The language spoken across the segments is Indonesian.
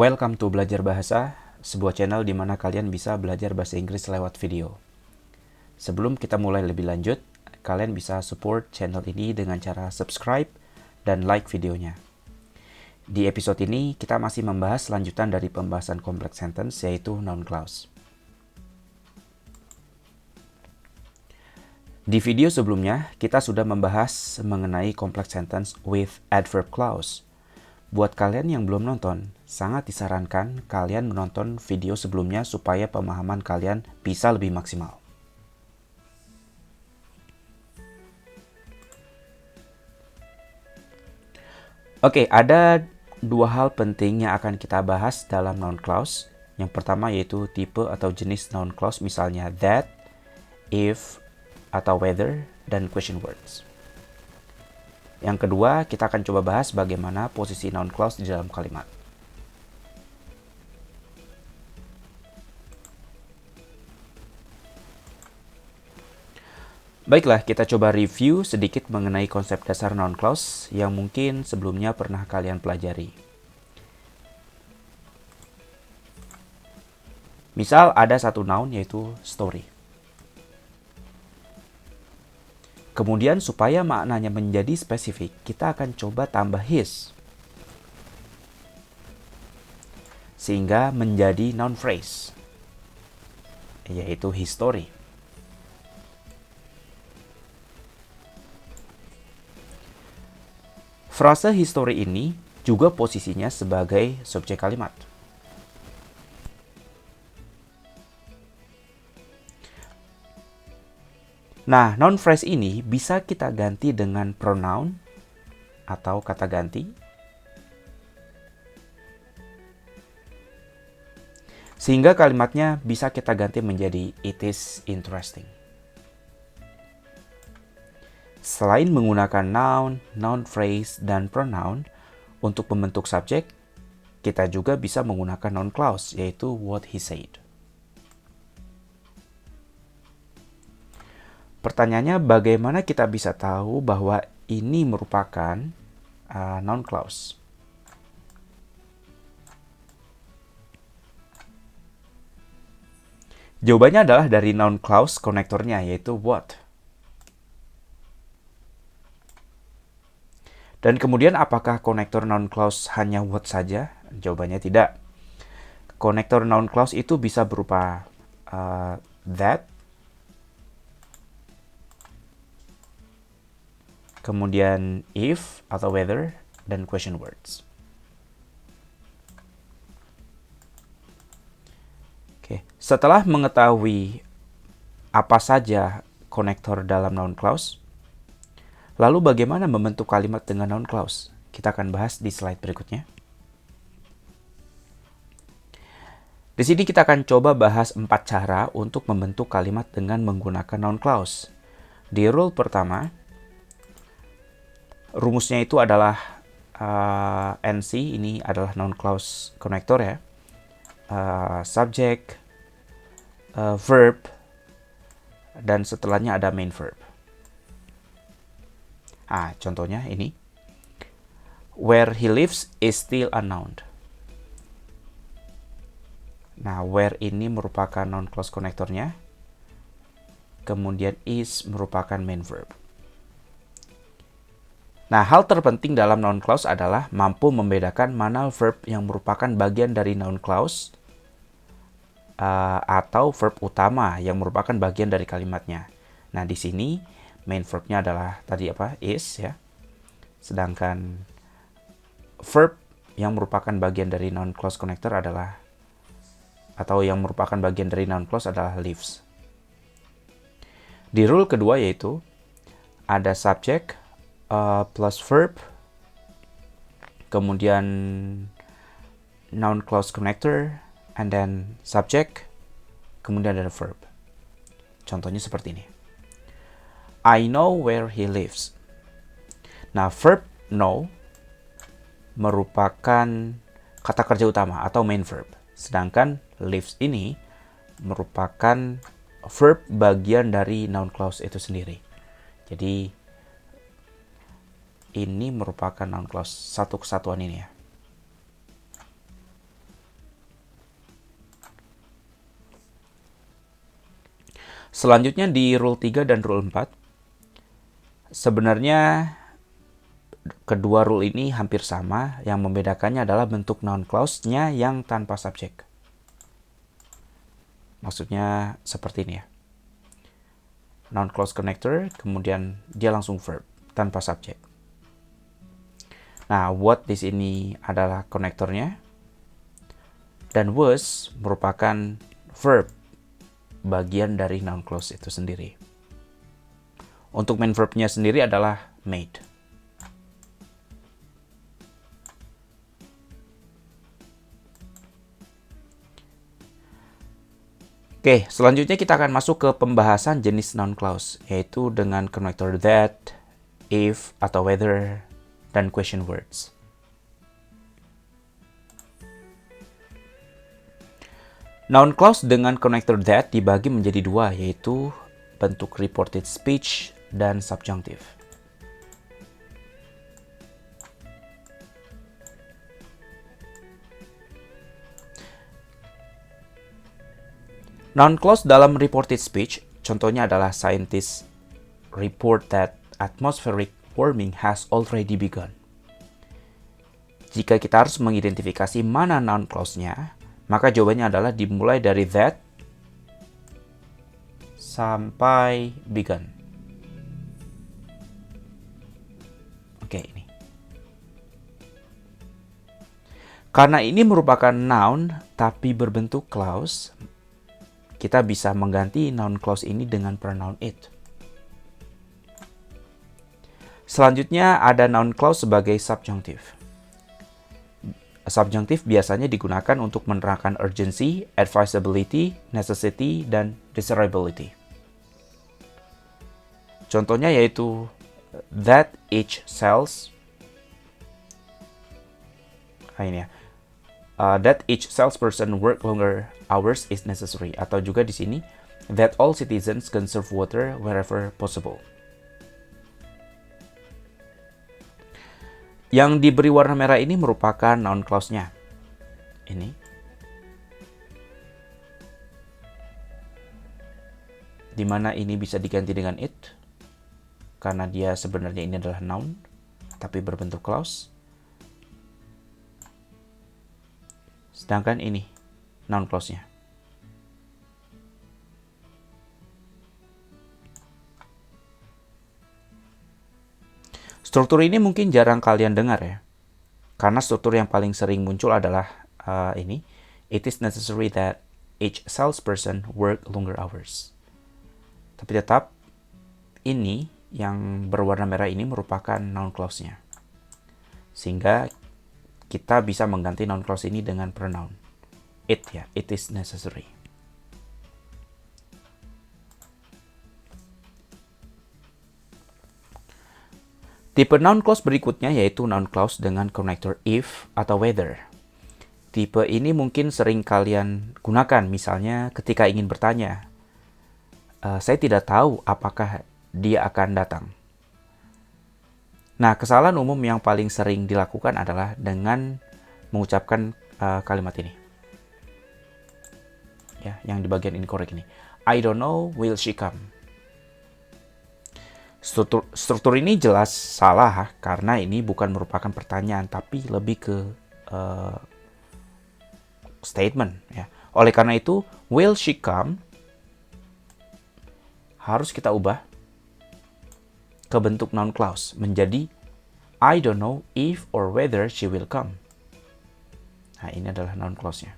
Welcome to Belajar Bahasa, sebuah channel di mana kalian bisa belajar bahasa Inggris lewat video. Sebelum kita mulai lebih lanjut, kalian bisa support channel ini dengan cara subscribe dan like videonya. Di episode ini, kita masih membahas lanjutan dari pembahasan complex sentence, yaitu noun clause. Di video sebelumnya, kita sudah membahas mengenai complex sentence with adverb clause. Buat kalian yang belum nonton, sangat disarankan kalian menonton video sebelumnya supaya pemahaman kalian bisa lebih maksimal. Oke, ada dua hal penting yang akan kita bahas dalam noun clause. Yang pertama yaitu tipe atau jenis noun clause, misalnya that, if, atau whether, dan question words. Yang kedua, kita akan coba bahas bagaimana posisi noun clause di dalam kalimat. Baiklah, kita coba review sedikit mengenai konsep dasar noun clause yang mungkin sebelumnya pernah kalian pelajari. Misal ada satu noun yaitu story. Kemudian supaya maknanya menjadi spesifik, kita akan coba tambah his. Sehingga menjadi noun phrase, yaitu his story. Frase his story ini juga posisinya sebagai subjek kalimat. Nah, noun phrase ini bisa kita ganti dengan pronoun atau kata ganti. Sehingga kalimatnya bisa kita ganti menjadi it is interesting. Selain menggunakan noun, noun phrase, dan pronoun untuk membentuk subjek, kita juga bisa menggunakan noun clause, yaitu what he said. Pertanyaannya, bagaimana kita bisa tahu bahwa ini merupakan noun clause? Jawabannya adalah dari noun clause konektornya, yaitu what. Dan kemudian apakah konektor noun clause hanya what saja? Jawabannya tidak. Konektor noun clause itu bisa berupa that, kemudian if atau whether, dan question words. Oke, setelah mengetahui apa saja konektor dalam noun clause, lalu bagaimana membentuk kalimat dengan noun clause? Kita akan bahas di slide berikutnya. Di sini kita akan coba bahas 4 cara untuk membentuk kalimat dengan menggunakan noun clause. Di rule pertama, rumusnya itu adalah NC, ini adalah noun clause connector ya. Subject, verb, dan setelahnya ada main verb. Contohnya ini. Where he lives is still unknown. Nah, where ini merupakan noun clause connectornya. Kemudian is merupakan main verb. Nah, hal terpenting dalam noun clause adalah mampu membedakan mana verb yang merupakan bagian dari noun clause atau verb utama yang merupakan bagian dari kalimatnya. Nah, di sini main verbnya adalah tadi is ya. Sedangkan verb yang merupakan bagian dari noun clause connector adalah lives. Di rule kedua yaitu ada subject plus verb, kemudian noun clause connector, and then subject, kemudian ada verb. Contohnya seperti ini. I know where he lives. Nah, verb know merupakan kata kerja utama atau main verb. Sedangkan lives ini merupakan verb bagian dari noun clause itu sendiri. Jadi ini merupakan noun clause satu kesatuan ini ya. Selanjutnya di rule 3 dan rule 4. Sebenarnya kedua rule ini hampir sama, yang membedakannya adalah bentuk noun clause-nya yang tanpa subjek. Maksudnya seperti ini ya. Noun clause connector, kemudian dia langsung verb, tanpa subjek. Nah, what di sini adalah konektornya, dan was merupakan verb, bagian dari noun clause itu sendiri. Untuk main verbnya sendiri adalah made. Oke, selanjutnya kita akan masuk ke pembahasan jenis noun clause, yaitu dengan konektor that, if, atau whether, dan question words. Noun clause dengan konektor that dibagi menjadi dua, yaitu bentuk reported speech dan subjunctive. Noun clause dalam reported speech, contohnya adalah scientists report that atmospheric warming has already begun. Jika kita harus mengidentifikasi mana noun clause-nya, maka jawabannya adalah dimulai dari that sampai begun. Oke, ini. Karena ini merupakan noun tapi berbentuk clause, kita bisa mengganti noun clause ini dengan pronoun it. Selanjutnya ada noun clause sebagai subjunctive. Subjunctive biasanya digunakan untuk menerangkan urgency, advisability, necessity, dan desirability. Contohnya yaitu that each salesperson work longer hours is necessary, atau juga di sini that all citizens conserve water wherever possible. Yang diberi warna merah ini merupakan noun clause-nya. Ini. Dimana ini bisa diganti dengan it, karena dia sebenarnya ini adalah noun, tapi berbentuk clause. Sedangkan ini, noun clause-nya. Struktur ini mungkin jarang kalian dengar ya. Karena struktur yang paling sering muncul adalah ini. It is necessary that each salesperson work longer hours. Tapi tetap, ini yang berwarna merah ini merupakan noun clause-nya. Sehingga kita bisa mengganti noun clause ini dengan pronoun it ya, it is necessary. Tipe noun clause berikutnya yaitu noun clause dengan konektor if atau whether. Tipe ini mungkin sering kalian gunakan, misalnya ketika ingin bertanya, saya tidak tahu apakah dia akan datang. Nah, kesalahan umum yang paling sering dilakukan adalah dengan mengucapkan kalimat ini. Ya, yang di bagian incorrect ini. I don't know, will she come? Struktur ini jelas salah karena ini bukan merupakan pertanyaan tapi lebih ke statement ya. Oleh karena itu, will she come harus kita ubah ke bentuk noun clause menjadi I don't know if or whether she will come. Nah, ini adalah noun clause-nya.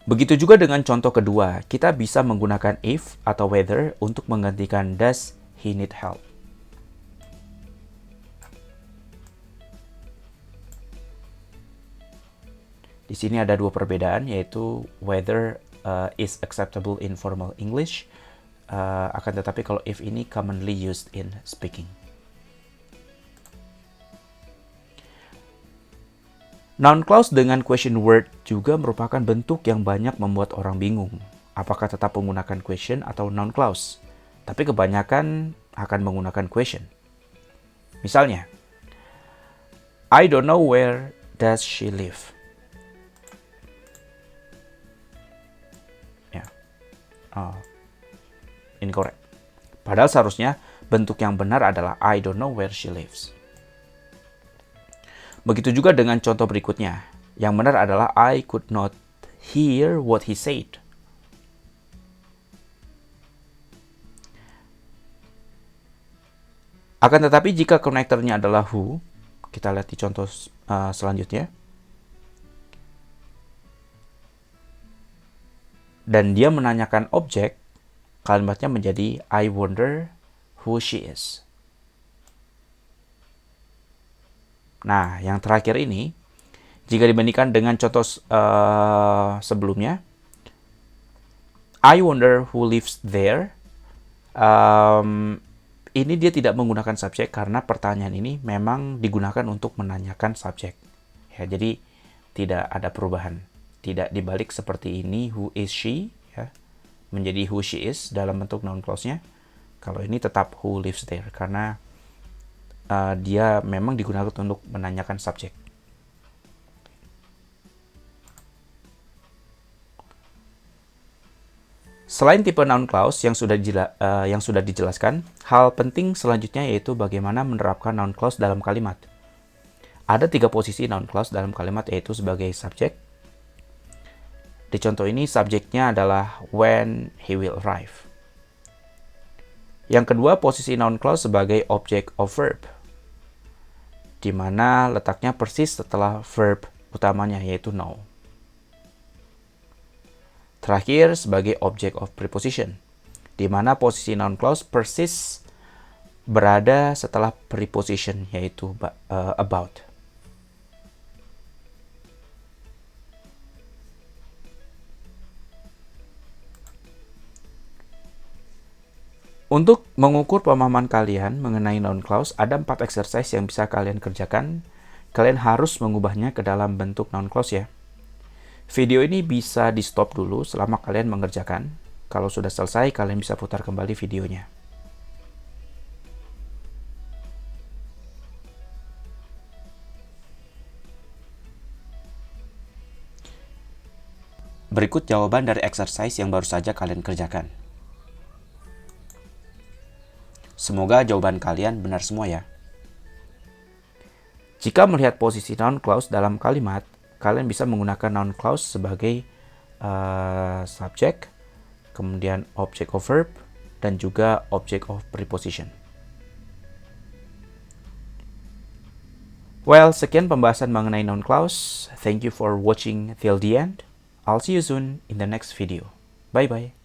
Begitu juga dengan contoh kedua, kita bisa menggunakan if atau whether untuk menggantikan does he need help. Di sini ada dua perbedaan, yaitu whether is acceptable in formal English, akan tetapi kalau if ini commonly used in speaking. Noun clause dengan question word juga merupakan bentuk yang banyak membuat orang bingung. Apakah tetap menggunakan question atau noun clause? Tapi kebanyakan akan menggunakan question. Misalnya, I don't know where does she live. incorrect. Padahal seharusnya bentuk yang benar adalah I don't know where she lives. Begitu juga dengan contoh berikutnya. Yang benar adalah I could not hear what he said. Akan tetapi jika konektornya adalah who, kita lihat di contoh selanjutnya. Dan dia menanyakan objek, kalimatnya menjadi I wonder who she is. Nah, yang terakhir ini, jika dibandingkan dengan contoh sebelumnya, I wonder who lives there, ini dia tidak menggunakan subjek karena pertanyaan ini memang digunakan untuk menanyakan subjek. Ya, jadi tidak ada perubahan. Tidak dibalik seperti ini who is she, ya, menjadi who she is dalam bentuk noun clause-nya. Kalau ini tetap who lives there karena dia memang digunakan untuk menanyakan subjek. Selain tipe noun clause yang sudah dijelaskan, hal penting selanjutnya yaitu bagaimana menerapkan noun clause dalam kalimat. Ada 3 posisi noun clause dalam kalimat, yaitu sebagai subjek. Di contoh ini subjeknya adalah when he will arrive. Yang kedua, posisi noun clause sebagai object of verb, di mana letaknya persis setelah verb utamanya yaitu know. Terakhir, sebagai object of preposition, di mana posisi noun clause persis berada setelah preposition, yaitu about. Untuk mengukur pemahaman kalian mengenai noun clause, ada 4 exercise yang bisa kalian kerjakan. Kalian harus mengubahnya ke dalam bentuk noun clause ya. Video ini bisa di stop dulu selama kalian mengerjakan. Kalau sudah selesai, kalian bisa putar kembali videonya. Berikut jawaban dari exercise yang baru saja kalian kerjakan. Semoga jawaban kalian benar semua ya. Jika melihat posisi noun clause dalam kalimat, kalian bisa menggunakan noun clause sebagai subject, kemudian object of verb, dan juga object of preposition. Well, sekian pembahasan mengenai noun clause. Thank you for watching till the end. I'll see you soon in the next video. Bye-bye.